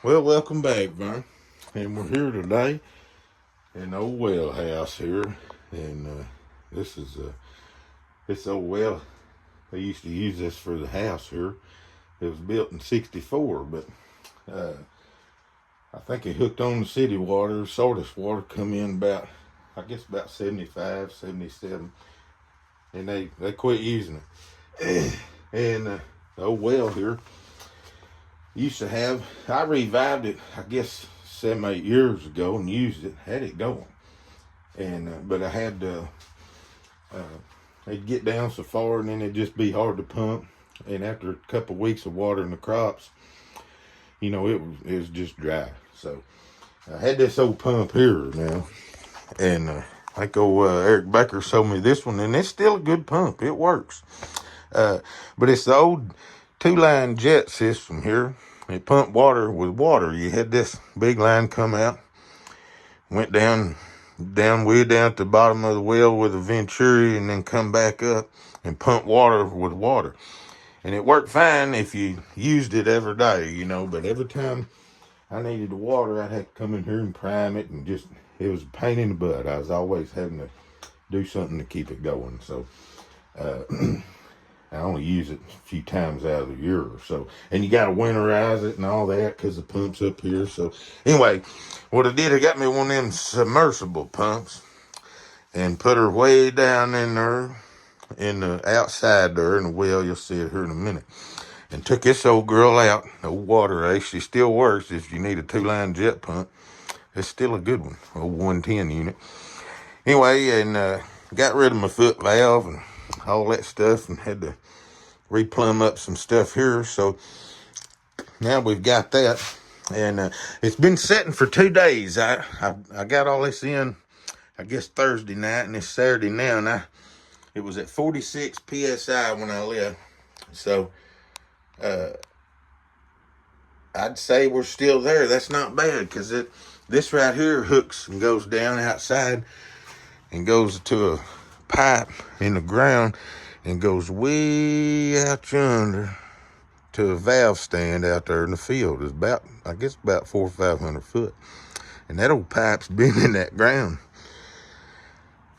Well, welcome back, Vern. And we're here today in the old well house here. And this is this old well. They used to use this for the house here. It was built in '64, but uh, I think it hooked on the city water. Sardis water come in about 75, 77. And they quit using it. And the old well here used to have, I revived it, I guess 7, 8 years ago and used it, had it going. And but I had they'd get down so far and then it'd just be hard to pump. And after a couple of weeks of watering the crops, it was just dry. So I had this old pump here now, and I think Eric Baker sold me this one, and it's still a good pump. It works, but it's the old two-line jet system here. It pumped water with water. You had this big line come out, went way down at the bottom of the well with a venturi, and then come back up and pump water with water. And it worked fine if you used it every day, but every time I needed the water, I'd have to come in here and prime it, and it was a pain in the butt. I was always having to do something to keep it going. So I only use it a few times out of the year or so. And you got to winterize it and all that because the pump's up here. So anyway, what I did, I got me one of them submersible pumps and put her way down in there, in the outside there in the well. You'll see it here in a minute. And took this old girl out. Old water actually still works if you need a two-line jet pump. It's still a good one, old 110 unit. Anyway, and got rid of my foot valve and all that stuff, and had to replumb up some stuff here. So now we've got that, and it's been sitting for 2 days. I got all this in, I guess Thursday night, and it's Saturday now, and it was at 46 psi when I left. So I'd say we're still there. That's not bad, because this right here hooks and goes down outside and goes to a pipe in the ground and goes way out yonder to a valve stand out there in the field. It's about 400 or 500 foot. And that old pipe's been in that ground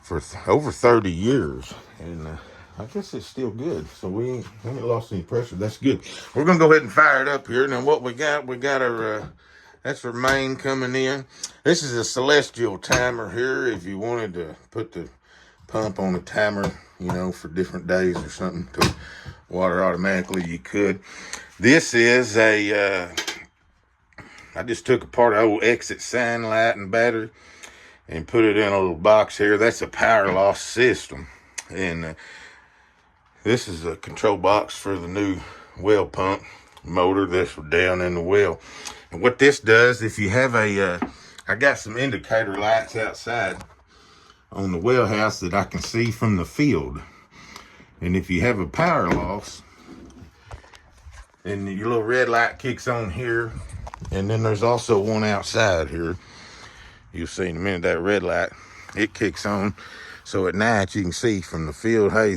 for over 30 years. And I guess it's still good. So we ain't lost any pressure. That's good. We're going to go ahead and fire it up here. Now what we got our, that's our main coming in. This is a celestial timer here. If you wanted to put the pump on a timer, for different days or something to water automatically, you could. This is I just took apart an old exit sign light and battery and put it in a little box here. That's a power loss system. And this is a control box for the new well pump motor that's down in the well. And what this does, if you have I got some indicator lights outside on the well house that I can see from the field. And if you have a power loss, and your little red light kicks on here, and then there's also one outside here. You'll see in a minute that red light, it kicks on. So at night you can see from the field, hey,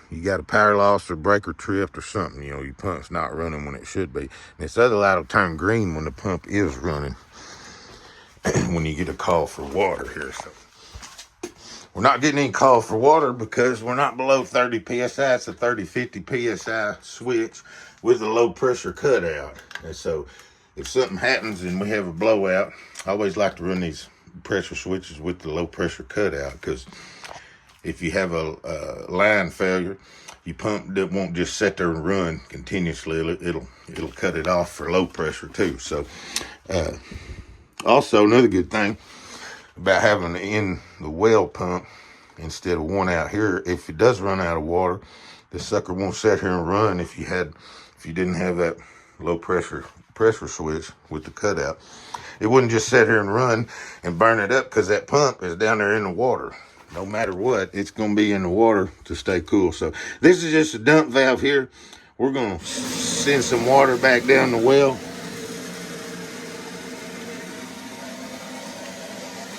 you got a power loss or breaker tripped or something. Your pump's not running when it should be. And this other light will turn green when the pump is running. When you get a call for water here. So we're not getting any call for water because we're not below 30 psi. It's a 30-50 psi switch with a low pressure cutout. And so if something happens and we have a blowout, I always like to run these pressure switches with the low pressure cutout, because if you have a line failure, your pump that won't just sit there and run continuously. It'll cut it off for low pressure too. So also another good thing about having in the well pump instead of one out here, if it does run out of water, the sucker won't sit here and run if you didn't have that low pressure switch with the cutout. It wouldn't just sit here and run and burn it up, because that pump is down there in the water. No matter what, it's going to be in the water to stay cool. So this is just a dump valve here. We're going to send some water back down the well.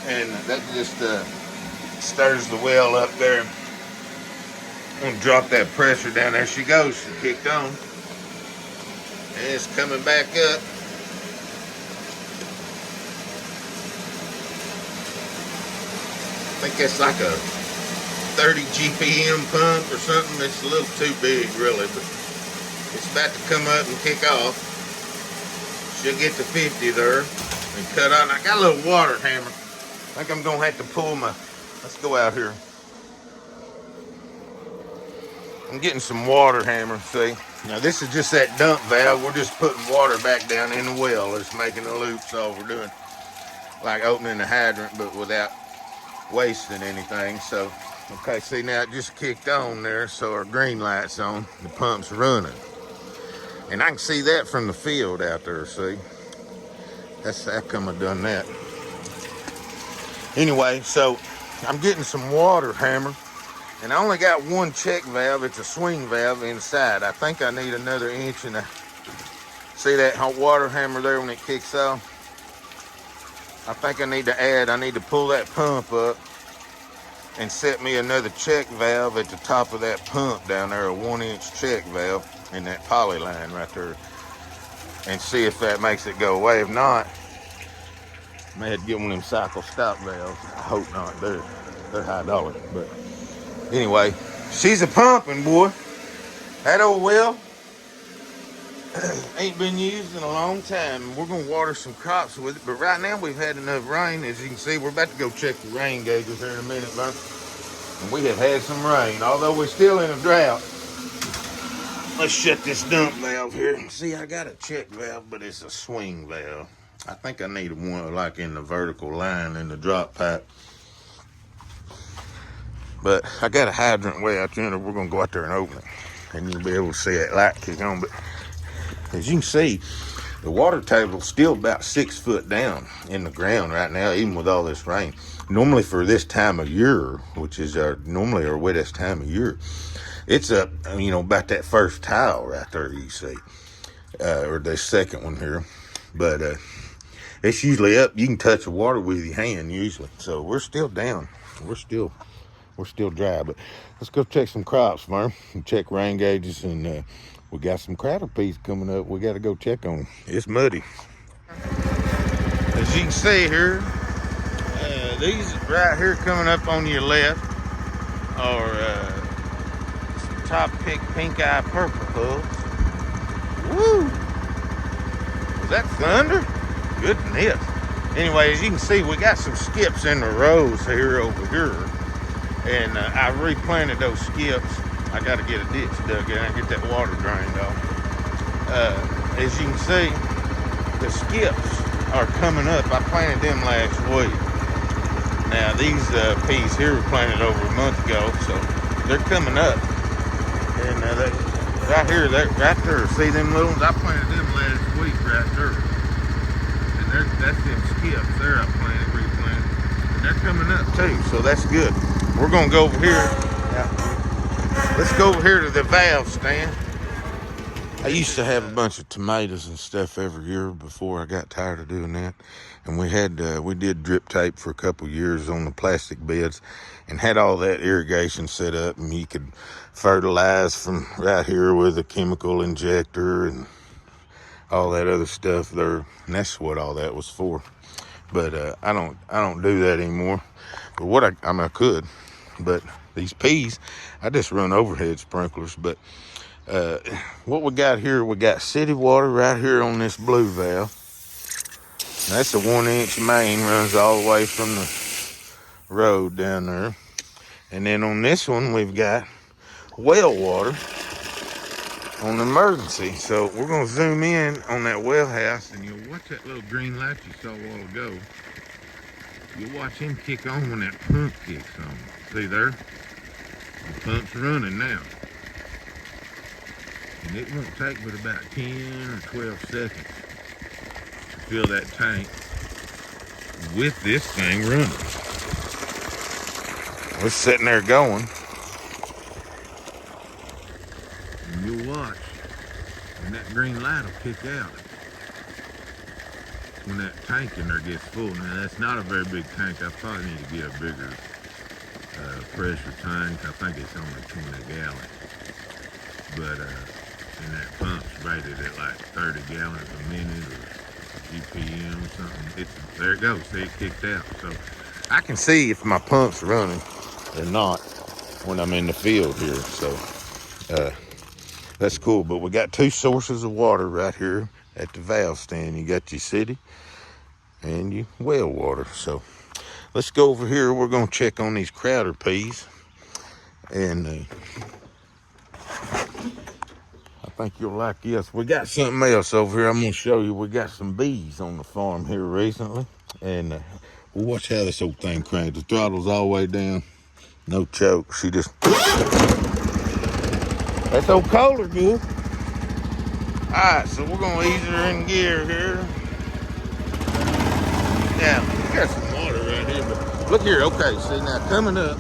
And that just stirs the well up there. I'm going to drop that pressure down. There she goes. She kicked on. And it's coming back up. think that's like a 30 GPM pump or something. It's a little too big really, but it's about to come up and kick off. She'll get to 50 there and cut on. I got a little water hammer. I think I'm gonna have to pull my, let's go out here. I'm getting some water hammer, see? Now this is just that dump valve. We're just putting water back down in the well. It's making a loop, so we're doing like opening the hydrant, but without wasting anything. So, okay, see now it just kicked on there, so our green light's on, the pump's running. And I can see that from the field out there, see? That's how come I done that. Anyway, so I'm getting some water hammer. And I only got one check valve. It's a swing valve inside. I think I need another inch and a, see that hot water hammer there when it kicks off? I think I need to pull that pump up and set me another check valve at the top of that pump down there, a 1-inch check valve in that poly line right there, and see if that makes it go away. If not, I may have to get one of them cycle stop valves. I hope not. They're high dollar, but anyway, she's a pumping, boy. That old well ain't been used in a long time. We're gonna water some crops with it, but right now we've had enough rain. As you can see, we're about to go check the rain gauges here in a minute, man. And we have had some rain, although we're still in a drought. Let's shut this dump valve here. See, I got a check valve, but it's a swing valve. I think I need one like in the vertical line in the drop pipe. But I got a hydrant way out there, and we're gonna go out there and open it, and you'll be able to see that light kick on. But as you can see, the water table's still about 6 foot down in the ground right now, even with all this rain. Normally for this time of year, which is normally our wettest time of year, it's up, you know, about that first tile right there you see, or the second one here. But it's usually up. You can touch the water with your hand usually. So we're still down. We're still dry, but let's go check some crops, man, and check rain gauges, and we got some crater peas coming up. We got to go check on them. It's muddy. As you can see here, these right here coming up on your left are some top pick pink eye purple hulls. Woo! Was that thunder? Goodness. Anyway, as you can see, we got some skips in the rows here over here. And I replanted those skips. I got to get a ditch dug in and get that water drained off. As you can see, the skips are coming up. I planted them last week. Now these peas here were planted over a month ago, so they're coming up. And right here, right there, see them little ones? I planted them last week right there. And that's them skips there I planted, replanted. And they're coming up too, so that's good. We're gonna go over here. Let's go over here to the valve stand. I used to have a bunch of tomatoes and stuff every year before I got tired of doing that. And we did drip tape for a couple years on the plastic beds and had all that irrigation set up, and you could fertilize from right here with a chemical injector and all that other stuff there. And that's what all that was for. But I don't do that anymore. But I could. But these peas, I just run overhead sprinklers. But what we got here, we got city water right here on this blue valve. That's a 1-inch main, runs all the way from the road down there. And then on this one, we've got well water on emergency. So we're gonna zoom in on that well house, and you'll watch that little green light you saw a while ago. You'll watch him kick on when that pump kicks on. See there? The pump's running now. And it won't take but about 10 or 12 seconds to fill that tank with this thing running. We're sitting there going. And you'll watch when that green light will kick out. When that tank in there gets full. Now that's not a very big tank. I probably need to get a bigger pressure tank. I think it's only 20 gallons. But and that pump's rated at like 30 gallons a minute or GPM or something. There it goes. See, it kicked out. So I can see if my pump's running or not when I'm in the field here. So that's cool. But we got two sources of water right here at the valve stand. You got your city and your well water. So let's go over here. We're gonna check on these Crowder peas, and I think you'll like this. We got something else over here I'm gonna show you. We got some bees on the farm here recently, and well, watch how this old thing cranks. The throttle's all the way down, no choke. She just, that's old Kohler, good. All right, so we're gonna ease her in gear here. Now, we got some water right here, but look here. Okay, see now coming up,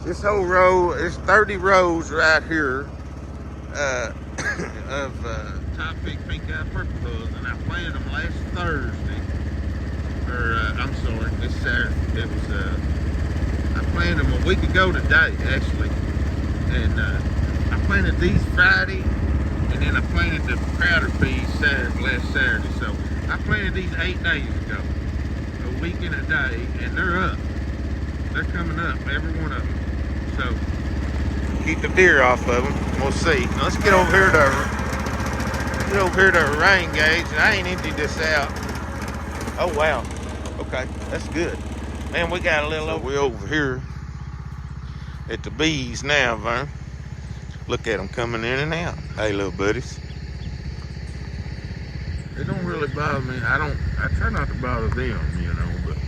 this whole row, it's 30 rows right here of top pick pink eye purple hulls, and I planted them last Thursday, or I'm sorry, this Saturday. It was I planted them a week ago today, actually, and I planted these Friday, and then I planted the Crowder peas last Saturday. So I planted these 8 days ago, a week and a day, and they're up. They're coming up, every one of them. So keep the deer off of them. We'll see. Now let's get over here to our rain gauge. I ain't emptied this out. Oh wow. Okay, that's good. Man, we got a little over here at the bees now, Vern. Look at them coming in and out. Hey, little buddies. They don't really bother me. I try not to bother them, you know, but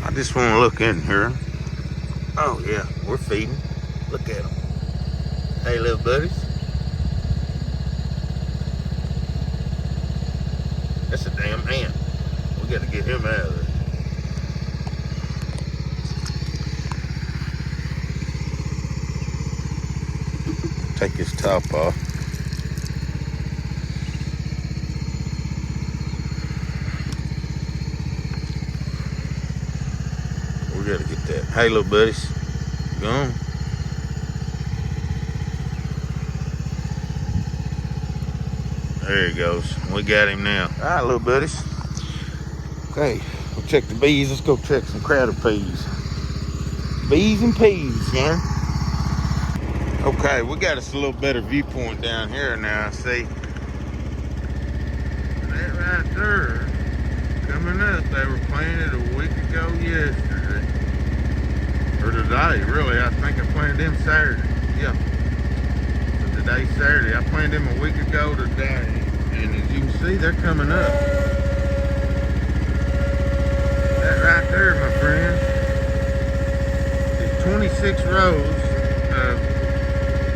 I just want to look in here. Oh yeah, we're feeding. Look at them. Hey, little buddies. That's a damn ant. We got to get him out of there. Take his top off. We got to get that. Hey, little buddies. Go on. There he goes. We got him now. All right, little buddies. Okay, we'll check the bees. Let's go check some Crowder peas. Bees and peas, man. Okay, we got us a little better viewpoint down here now. See, that right there, coming up, they were planted a week ago yesterday. Or today, really. I think I planted them Saturday. Yeah. So today's Saturday. I planted them a week ago today. And as you can see, they're coming up. That right there, my friend, is 26 rows of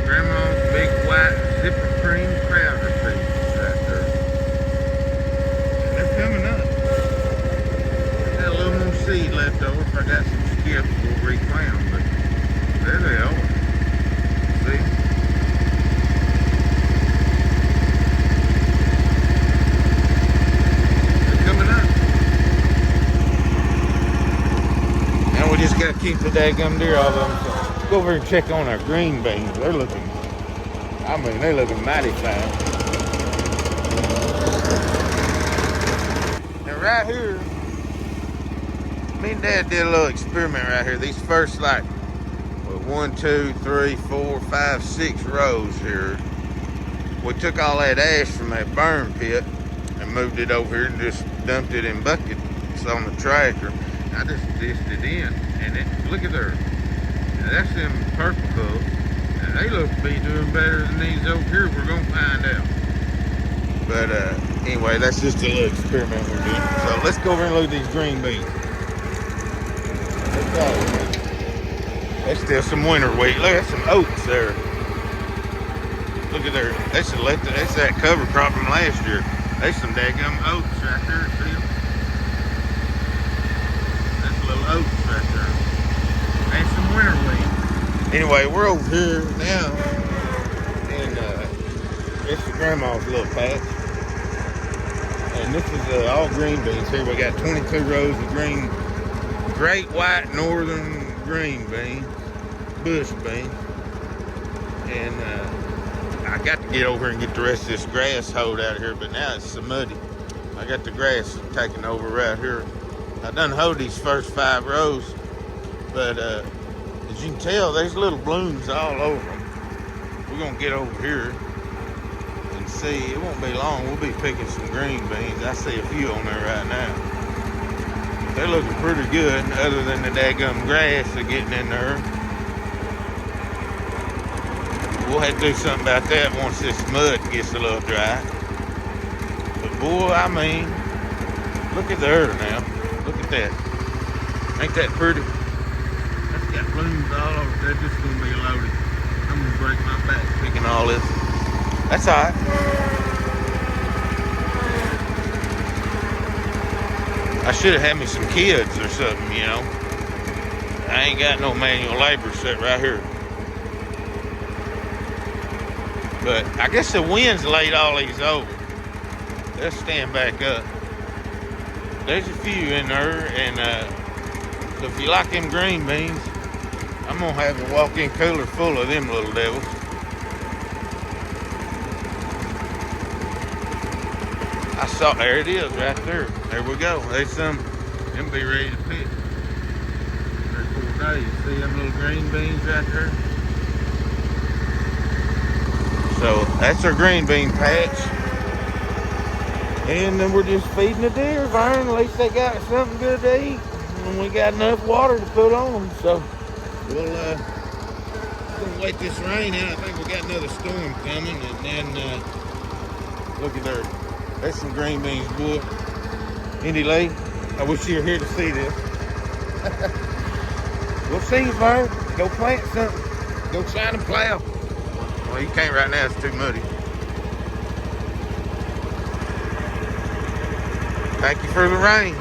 Grandma's big white zipper cream Crowder peas right there. And they're coming up. Got a little more seed left over. If I got some skips, we'll replant them. But there they are. See? We just got to keep the daggum deer off of them. So let's go over and check on our green beans. They're looking, I mean, they're looking mighty fine. Now right here, me and Dad did a little experiment right here. These first like, 1, 2, 3, 4, 5, 6 rows here. We took all that ash from that burn pit and moved it over here and just dumped it in buckets on the tractor. I just dished it in, and look at there. Now that's them purple hulls. Now they look to be doing better than these over here. We're gonna find out. But anyway, that's just a little experiment we're doing. So let's go over and look at these green beans. That's still some winter wheat. Look, that's some oats there. Look at there. That's that cover crop from last year. There's some daggum oats right there. See them? Little oats right there. And some winter wheat. Anyway, we're over here now, and it's the Grandma's little patch. And this is all green beans here. We got 22 rows of green, great white northern green beans, bush beans. And I got to get over and get the rest of this grass hoed out of here, but now it's so muddy. I got the grass taking over right here. I done hoed these first 5 rows, but as you can tell, there's little blooms all over them. We're gonna get over here and see. It won't be long. We'll be picking some green beans. I see a few on there right now. They're looking pretty good, other than the daggum grass are getting in there. We'll have to do something about that once this mud gets a little dry. But boy, I mean, look at the earth now. Look at that. Ain't that pretty? That's got blooms all over. They're just gonna be loaded. I'm gonna break my back picking all this. That's all right. I should have had me some kids or something, you know. I ain't got no manual labor set right here. But I guess the wind's laid all these over. They'll stand back up. There's a few in there, and so if you like them green beans, I'm gonna have a walk-in cooler full of them little devils. I saw, there it is right there. There we go. There's some, them be ready to pick. 3 or 4 days. See them little green beans right there? So that's our green bean patch. And then we're just feeding the deer, Vern. At least they got something good to eat. And we got enough water to put on them. So we'll gonna wait this rain out. I think we got another storm coming. And then look at there. There's some green beans, boy. Indy Lee, I wish you were here to see this. We'll see you, Vern. Go plant something. Go try to plow. Well, you can't right now. It's too muddy. Thank you for the rain.